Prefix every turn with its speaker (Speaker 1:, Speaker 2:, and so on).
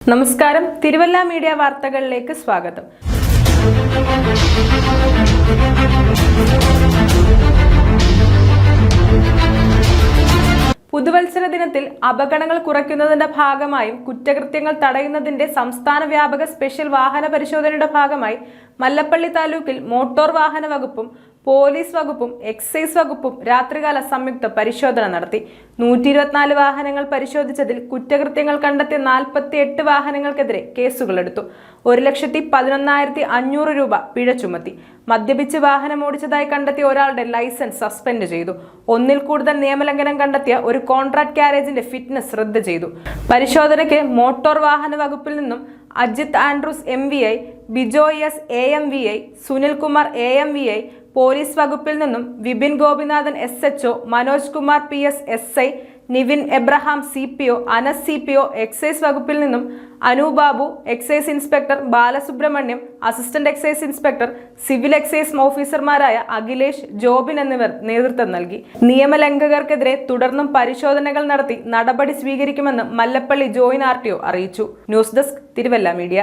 Speaker 1: നമസ്കാരം, തിരുവല്ല മീഡിയ വാർത്തകളിലേക്ക് സ്വാഗതം. പുതുവത്സര ദിനത്തിൽ അപകടങ്ങൾ കുറയ്ക്കുന്നതിന്റെ ഭാഗമായും കുറ്റകൃത്യങ്ങൾ തടയുന്നതിന്റെ സംസ്ഥാന വ്യാപക സ്പെഷ്യൽ വാഹന പരിശോധനയുടെ ഭാഗമായി മല്ലപ്പള്ളി താലൂക്കിൽ മോട്ടോർ വാഹന വകുപ്പും പോലീസ് വകുപ്പും എക്സൈസ് വകുപ്പും രാത്രികാല സംയുക്ത പരിശോധന നടത്തി. 124 വാഹനങ്ങൾ പരിശോധിച്ചതിൽ കുറ്റകൃത്യങ്ങൾ കണ്ടെത്തിയ 48 വാഹനങ്ങൾക്കെതിരെ കേസുകളെടുത്തു. 1,11,500 രൂപ പിഴ ചുമത്തി. മദ്യപിച്ച് വാഹനം ഓടിച്ചതായി കണ്ടെത്തിയ ഒരാളുടെ ലൈസൻസ് സസ്പെൻഡ് ചെയ്തു. ഒന്നിൽ കൂടുതൽ നിയമലംഘനം കണ്ടെത്തിയ ഒരു കോൺട്രാക്ട് ക്യാരേജിന്റെ ഫിറ്റ്നസ് റദ്ദ് ചെയ്തു. പരിശോധനയ്ക്ക് മോട്ടോർ വാഹന വകുപ്പിൽ നിന്നും Ajith Andrews MVI, Bijoy S AMVI, Sunilkumar AMVI, police വകുപ്പിൽ നിന്നും Vipin Gopinathan SHO, Manoj Kumar PS SI, Nivin Abraham CPO, Anas CPO, excise വകുപ്പിൽ നിന്നും Anubabu, excise inspector Balasubramaniam, assistant excise inspector, civil excise ഓഫീസർമാരായ അഖിലേഷ്, ജോബിൻ എന്നിവർ നേതൃത്വം നൽകി. നിയമലംഘകർക്കെതിരെ തുടർന്നും പരിശോധനകൾ നടത്തി നടപടി സ്വീകരിക്കുമെന്ന് മല്ലപ്പള്ളി ജോയിന്റ് RTO അറിയിച്ചു. News desk, Thiruvalla media.